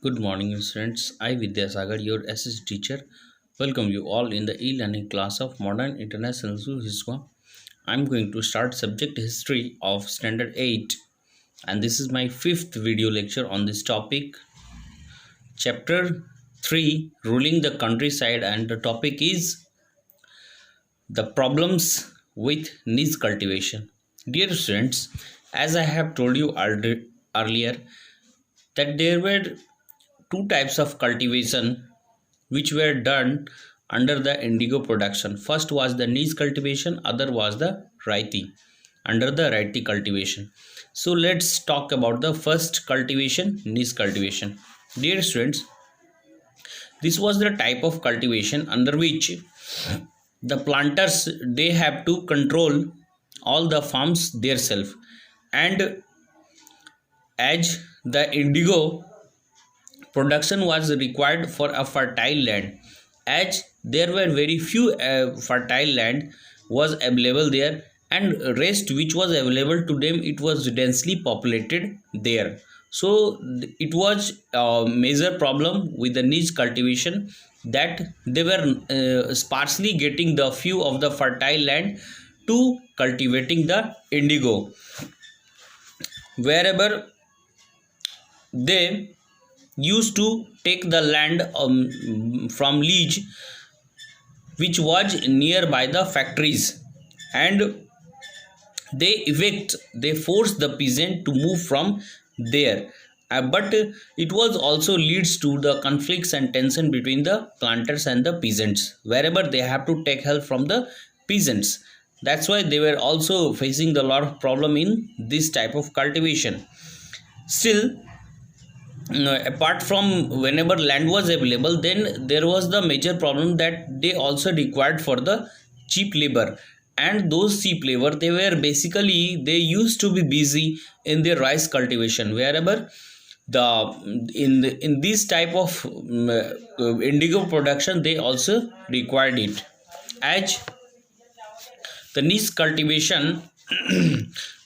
Good morning, students. I, Vidyasagar, your SS teacher, welcome you all in the e-learning class of Modern International History. I'm going to start subject history of standard 8, and this is my fifth video lecture on this topic. Chapter 3, ruling the countryside, and the topic is the problems with niche cultivation. Dear students, as I have told you earlier, that there were two types of cultivation which were done under the indigo production. First was the niche cultivation, other was the raiti, under the raiti cultivation. So let's talk about the first cultivation, niche cultivation. Dear students, this was the type of cultivation under which the planters they have to control all the farms themselves, and as the indigo production was required for a fertile land, as there were very few fertile land was available there, and rest which was available to them, it was densely populated there. So it was a major problem with the niche cultivation, that they were sparsely getting the few of the fertile land to cultivating the indigo. Wherever they used to take the land from lease which was nearby the factories, and they forced the peasant to move from there. But it was also leads to the conflicts and tension between the planters and the peasants, wherever they have to take help from the peasants. That's why they were also facing the lot of problem in this type of cultivation. Still, apart from whenever land was available, then there was the major problem that they also required for the cheap labor, and those cheap labor, they were basically, they used to be busy in their rice cultivation. Wherever in this type of indigo production, they also required it, as the niche cultivation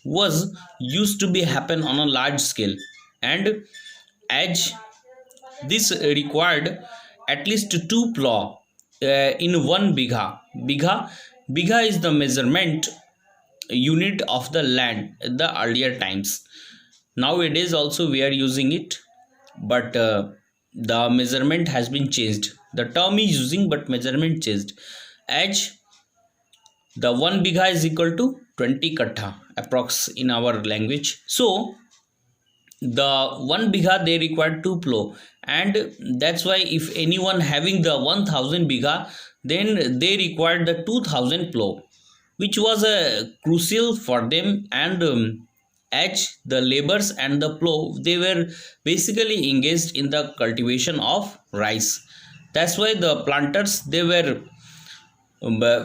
was used to be happen on a large scale, and as this required at least two plow in one bigha is the measurement unit of the land in the earlier times. Nowadays also we are using it, but the measurement has been changed. The term is using, but measurement changed, as the one bigha is equal to 20 kattha approx in our language. So the one bigha they require two plow, and that's why if anyone having the 1000 bigha, then they required the 2000 plow, which was crucial for them. And as the labors and the plow, they were basically engaged in the cultivation of rice. That's why the planters, they were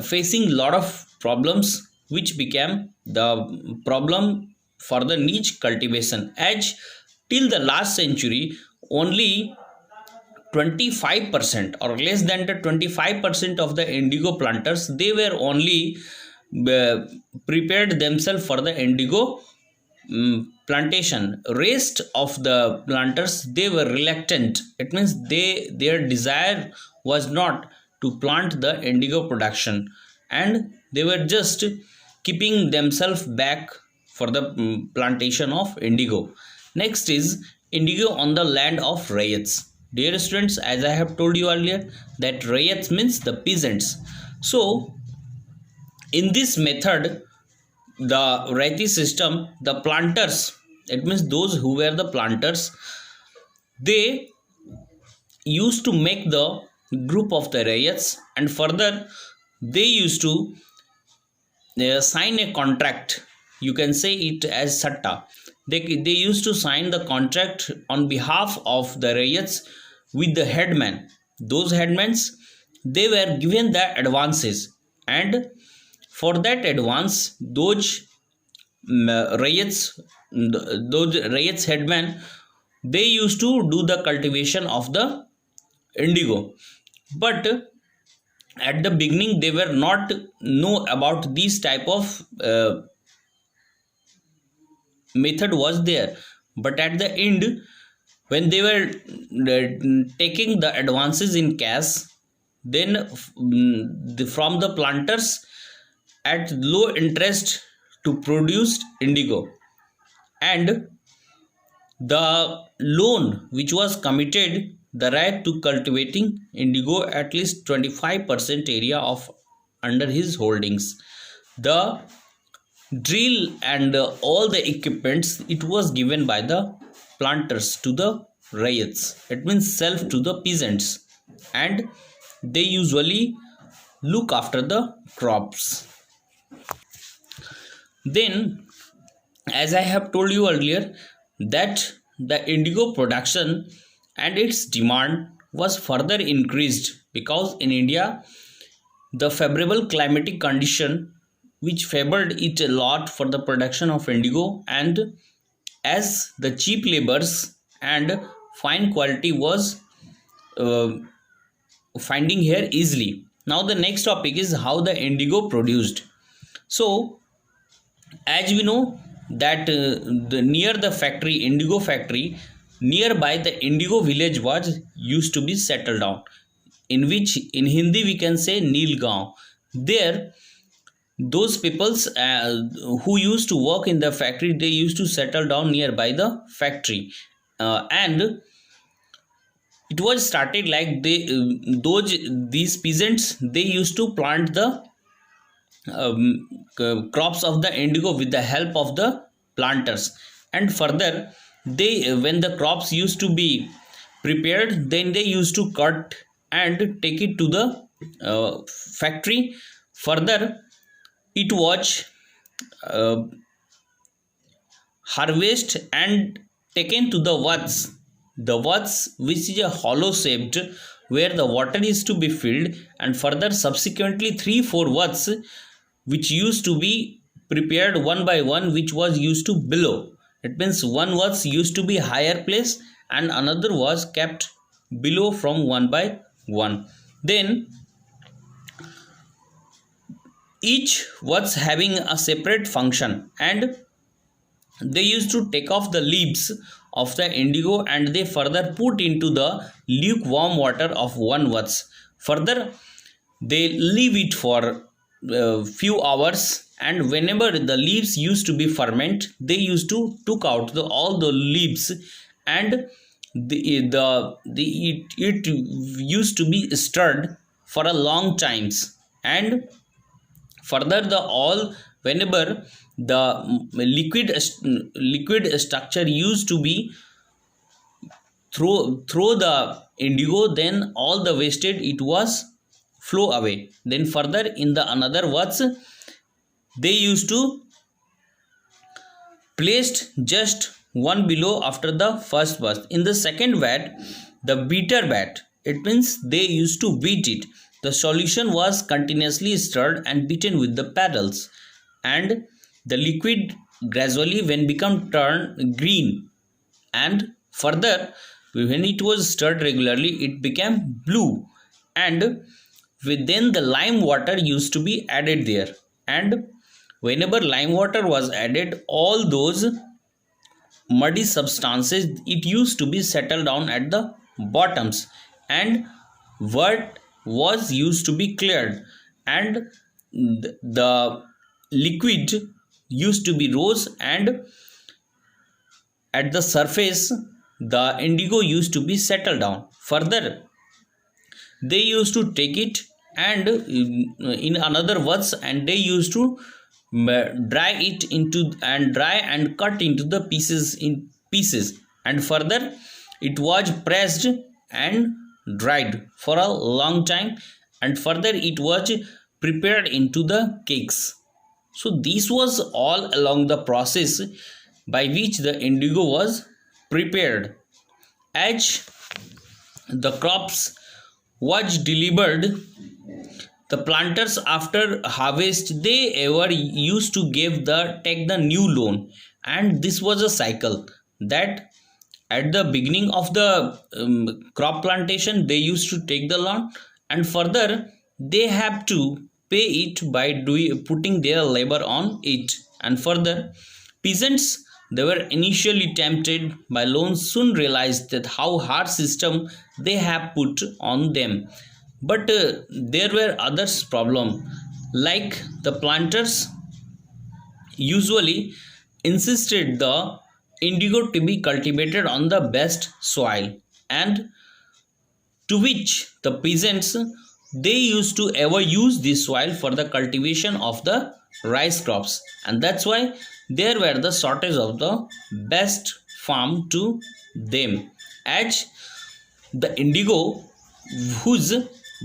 facing lot of problems, which became the problem for the niche cultivation, as till the last century only 25% or less than the 25% of the indigo planters, they were only uh, prepared themselves for the indigo plantation. Rest of the planters, they were reluctant. It means their desire was not to plant the indigo production, and they were just keeping themselves back for the plantation of indigo. Next is indigo on the land of ryots. Dear students, as I have told you earlier, that ryots means the peasants. So in this method, the rati system, the planters, it means those who were the planters, they used to make the group of the ryots, and further they used to sign a contract. You can say it as satta. They used to sign the contract on behalf of the ryots with the headman. Those headmans, they were given the advances, and for that advance, riots those riots headmen, they used to do the cultivation of the indigo. But at the beginning they were not know about this type of method was there, but at the end when they were taking the advances in cash, then from the planters at low interest to produce indigo, and the loan which was committed the right to cultivating indigo at least 25% area of under his holdings. The drill and all the equipments it was given by the planters to the ryots, it means self to the peasants, and they usually look after the crops. Then, as I have told you earlier, that the indigo production and its demand was further increased because in India the favorable climatic condition which favored it a lot for the production of indigo, and as the cheap labors and fine quality was uh, finding here easily. Now the next topic is how the indigo produced. So as we know that near the factory, indigo factory, nearby the indigo village was used to be settled down, in which in Hindi we can say Nilgaon. There those peoples who used to work in the factory, they used to settle down nearby the factory, and it was started like they those these peasants, they used to plant the crops of the indigo with the help of the planters, and further they when the crops used to be prepared, then they used to cut and take it to the factory. Further it was uh, harvest and taken to the vats which is a hollow shaped, where the water is to be filled, and further subsequently 3 4 vats which used to be prepared one by one, which was used to below. It means one was used to be higher place and another was kept below from one by one. Then each was having a separate function, and they used to take off the leaves of the indigo and they further put into the lukewarm water of one vats. Further they leave it for few hours, and whenever the leaves used to be ferment, they used to took out all the leaves, and it used to be stirred for a long times, and further the all whenever the liquid structure used to be through the indigo, then all the wasted it was flow away. Then further in the another words, they used to placed just one below after the first verse. In the second vat, the beater vat, it means they used to beat it. The solution was continuously stirred and beaten with the paddles, and the liquid gradually when become turned green, and further when it was stirred regularly it became blue, and within the lime water used to be added there, and whenever lime water was added, all those muddy substances it used to be settled down at the bottoms, and what was used to be cleared, and the liquid used to be rose, and at the surface the indigo used to be settled down. Further they used to take it and in another words, and they used to dry it into and dry and cut into the pieces, and further it was pressed and dried for a long time, and further it was prepared into the cakes. So this was all along the process by which the indigo was prepared. As the crops was delivered, the planters after harvest they ever used to take the new loan, and this was a cycle that at the beginning of the crop plantation they used to take the loan, and further they have to pay it by putting their labor on it, and further peasants They were initially tempted by loans, soon realized that how hard system they have put on them. But there were others problem, like the planters usually insisted the indigo to be cultivated on the best soil, and to which the peasants they used to ever use this soil for the cultivation of the rice crops, and that's why there were the shortage of the best farm to them, as the indigo whose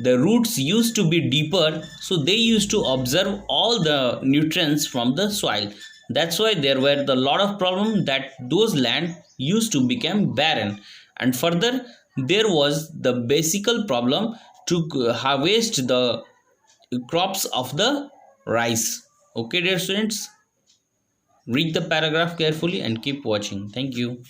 the roots used to be deeper, so they used to observe all the nutrients from the soil. That's why there were the lot of problem that those land used to become barren, and further there was the basical problem to harvest the crops of the rice. Okay dear students, read the paragraph carefully and keep watching. Thank you.